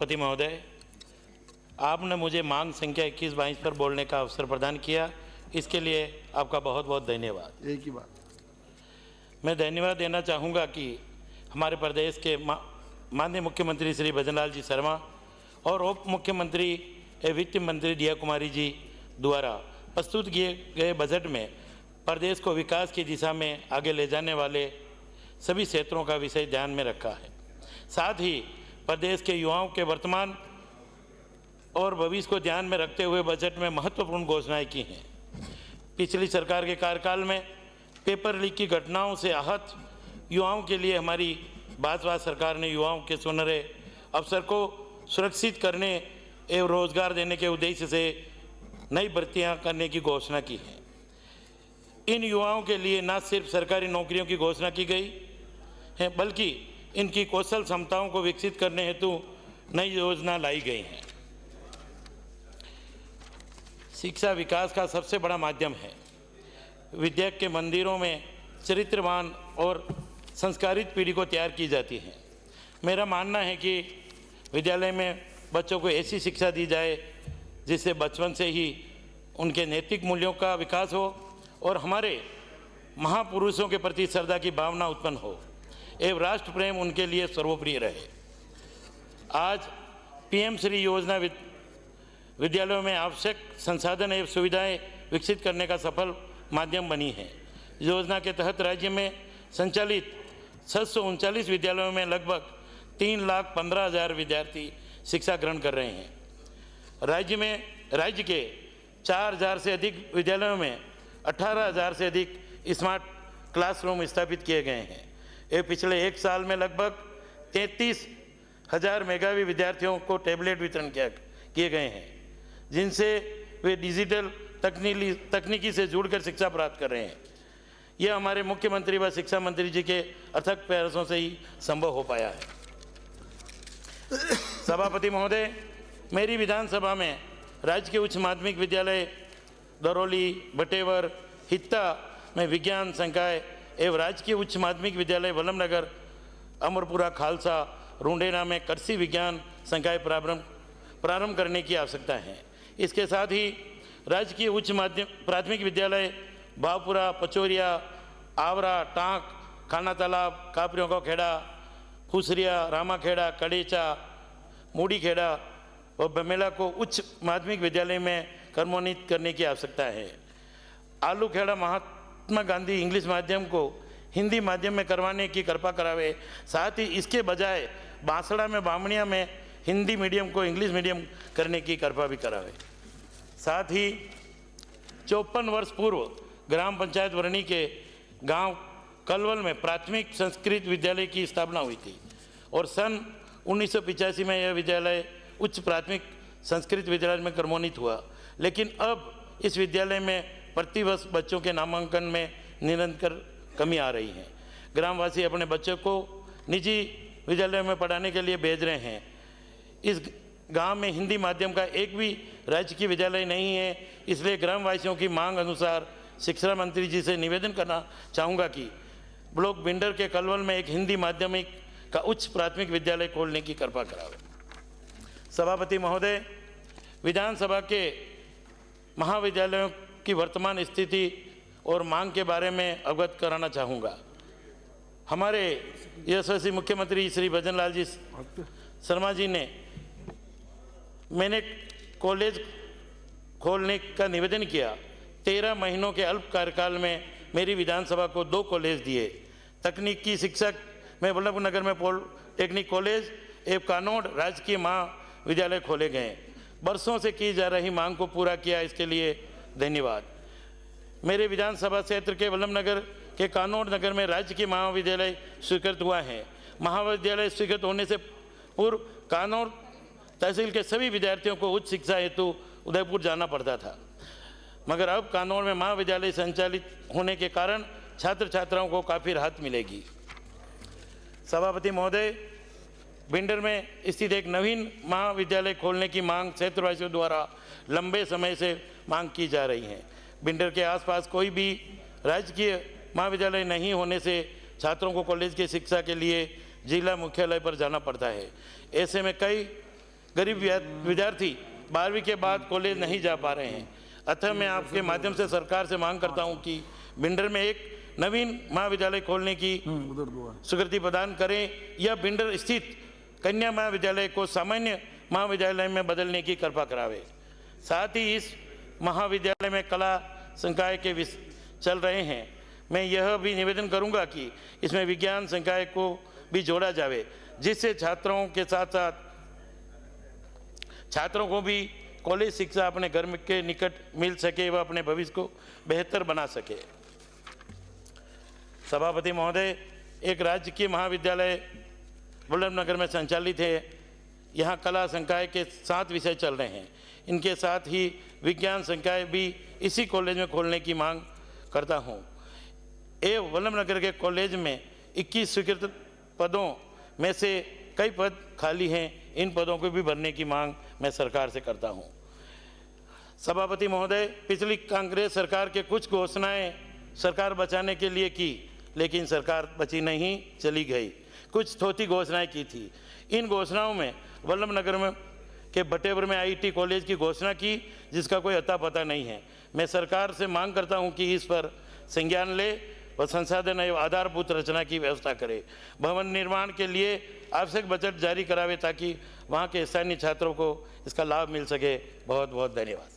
पति महोदय, आपने मुझे मांग संख्या 21-22 पर बोलने का अवसर प्रदान किया, इसके लिए आपका बहुत बहुत धन्यवाद। एक ही बात। मैं धन्यवाद देना चाहूँगा कि हमारे प्रदेश के माननीय मुख्यमंत्री श्री भजनलाल जी शर्मा और उप मुख्यमंत्री एवं वित्त मंत्री दिया कुमारी जी द्वारा प्रस्तुत किए गए बजट में प्रदेश को विकास की दिशा में आगे ले जाने वाले सभी क्षेत्रों का विषय ध्यान में रखा है। साथ ही प्रदेश के युवाओं के वर्तमान और भविष्य को ध्यान में रखते हुए बजट में महत्वपूर्ण घोषणाएं की हैं। पिछली सरकार के कार्यकाल में पेपर लीक की घटनाओं से आहत युवाओं के लिए हमारी भाजपा सरकार ने युवाओं के सुनहरे अवसर को सुरक्षित करने एवं रोजगार देने के उद्देश्य से नई भर्तियां करने की घोषणा की है। इन युवाओं के लिए न सिर्फ सरकारी नौकरियों की घोषणा की गई है, बल्कि इनकी कौशल क्षमताओं को विकसित करने हेतु नई योजना लाई गई है। शिक्षा विकास का सबसे बड़ा माध्यम है। विद्या के मंदिरों में चरित्रवान और संस्कारित पीढ़ी को तैयार की जाती है। मेरा मानना है कि विद्यालय में बच्चों को ऐसी शिक्षा दी जाए जिससे बचपन से ही उनके नैतिक मूल्यों का विकास हो और हमारे महापुरुषों के प्रति श्रद्धा की भावना उत्पन्न हो एवं राष्ट्र प्रेम उनके लिए सर्वोप्रिय रहे। आज पीएम श्री योजना विद्यालयों में आवश्यक संसाधन एवं सुविधाएं विकसित करने का सफल माध्यम बनी है। योजना के तहत राज्य में संचालित 639 विद्यालयों में लगभग 3,15,000 विद्यार्थी शिक्षा ग्रहण कर रहे हैं। राज्य के 4,000 से अधिक विद्यालयों में 18,000 से अधिक स्मार्ट क्लासरूम स्थापित किए गए हैं। ये पिछले एक साल में लगभग 33,000 मेधावी विद्यार्थियों को टैबलेट वितरण किए गए हैं, जिनसे वे डिजिटल तकनीकी से जुड़कर शिक्षा प्राप्त कर रहे हैं। यह हमारे मुख्यमंत्री व शिक्षा मंत्री जी के अथक प्रयासों से ही संभव हो पाया है। सभापति महोदय, मेरी विधानसभा में राज्य के उच्च माध्यमिक विद्यालय दरौली, बटेवर, हित्ता में विज्ञान संकाय एवं राजकीय उच्च माध्यमिक विद्यालय वल्लभनगर, अमरपुरा, खालसा, रुंडेना में कृषि विज्ञान संकाय प्रारंभ करने की आवश्यकता है। इसके साथ ही राजकीय उच्च प्राथमिक विद्यालय भावपुरा, पचोरिया, आवरा, टाँक, खाना तालाब, कापरियों का खेड़ा, फुसरिया, रामाखेड़ा, कड़ेचा, मूड़ीखेड़ा और बमेला को उच्च माध्यमिक विद्यालय में क्रमोन्नत करने की आवश्यकता है। आलूखेड़ा महात्मा गांधी इंग्लिश माध्यम को हिंदी माध्यम में करवाने की कृपा करावे। साथ ही इसके बजाय बांसड़ा में बामणिया में हिंदी मीडियम को इंग्लिश मीडियम करने की कृपा भी करावे। साथ ही 54 वर्ष पूर्व ग्राम पंचायत वर्णी के गांव कलवल में प्राथमिक संस्कृत विद्यालय की स्थापना हुई थी और सन 1985 में यह विद्यालय उच्च प्राथमिक संस्कृत विद्यालय में क्रमोन्नत हुआ। लेकिन अब इस विद्यालय में प्रतिवर्ष बच्चों के नामांकन में निरंतर कमी आ रही है। ग्रामवासी अपने बच्चों को निजी विद्यालय में पढ़ाने के लिए भेज रहे हैं। इस गांव में हिंदी माध्यम का एक भी राजकीय विद्यालय नहीं है, इसलिए ग्रामवासियों की मांग अनुसार शिक्षा मंत्री जी से निवेदन करना चाहूँगा कि ब्लॉक बिंडर के कलवल में एक हिंदी माध्यमिक का उच्च प्राथमिक विद्यालय खोलने की कृपा करावे। सभापति महोदय, विधानसभा के महाविद्यालयों की वर्तमान स्थिति और मांग के बारे में अवगत कराना चाहूँगा। हमारे यशस्वी मुख्यमंत्री श्री भजनलाल जी शर्मा जी ने मैंने कॉलेज खोलने का निवेदन किया। 13 महीनों के अल्प कार्यकाल में मेरी विधानसभा को 2 कॉलेज दिए। तकनीकी शिक्षक में वल्लभनगर में पॉलिटेक्निक कॉलेज एवं कानोड़ राजकीय महाविद्यालय खोले गए। वर्षों से की जा रही मांग को पूरा किया, इसके लिए धन्यवाद। मेरे विधानसभा क्षेत्र के वल्लभनगर के कानोड़ नगर में राजकीय महाविद्यालय स्वीकृत हुआ है। महाविद्यालय स्वीकृत होने से पूर्व कानोड़ तहसील के सभी विद्यार्थियों को उच्च शिक्षा हेतु उदयपुर जाना पड़ता था, मगर अब कानोड़ में महाविद्यालय संचालित होने के कारण छात्र छात्राओं को काफ़ी राहत मिलेगी। सभापति महोदय, बिंडर में स्थित एक नवीन महाविद्यालय खोलने की मांग क्षेत्रवासियों द्वारा लंबे समय से मांग की जा रही है। बिंडर के आसपास कोई भी राजकीय महाविद्यालय नहीं होने से छात्रों को कॉलेज की शिक्षा के लिए जिला मुख्यालय पर जाना पड़ता है। ऐसे में कई गरीब विद्यार्थी 12वीं के बाद कॉलेज नहीं जा पा रहे हैं। अतः मैं आपके माध्यम से सरकार से मांग करता हूं कि भिंडर में एक नवीन महाविद्यालय खोलने की स्वीकृति प्रदान करें या भिंडर स्थित कन्या महाविद्यालय को सामान्य महाविद्यालय में बदलने की कृपा करावे। साथ ही इस महाविद्यालय में कला संकाय के चल रहे हैं, मैं यह भी निवेदन करूंगा कि इसमें विज्ञान संकाय को भी जोड़ा जाए, जिससे छात्रों के साथ साथ छात्रों को भी कॉलेज शिक्षा अपने घर के निकट मिल सके व अपने भविष्य को बेहतर बना सके। सभापति महोदय, एक राजकीय महाविद्यालय वल्लभनगर में संचालित है। यहाँ कला संकाय के 7 विषय चल रहे हैं। इनके साथ ही विज्ञान संकाय भी इसी कॉलेज में खोलने की मांग करता हूँ। वल्लभनगर के कॉलेज में 21 स्वीकृत पदों में से कई पद खाली हैं। इन पदों को भी भरने की मांग मैं सरकार से करता हूं। सभापति महोदय, पिछली कांग्रेस सरकार के कुछ घोषणाएं सरकार बचाने के लिए की, लेकिन सरकार बची नहीं, चली गई। कुछ थोथी घोषणाएं की थी। इन घोषणाओं में वल्लभनगर में के बटेवर में आईटी कॉलेज की घोषणा की, जिसका कोई अता पता नहीं है। मैं सरकार से मांग करता हूं कि इस पर संज्ञान ले व संसाधन एवं आधारभूत रचना की व्यवस्था करे। भवन निर्माण के लिए आवश्यक बजट जारी करावे ताकि वहां के स्थानीय छात्रों को इसका लाभ मिल सके। बहुत बहुत धन्यवाद।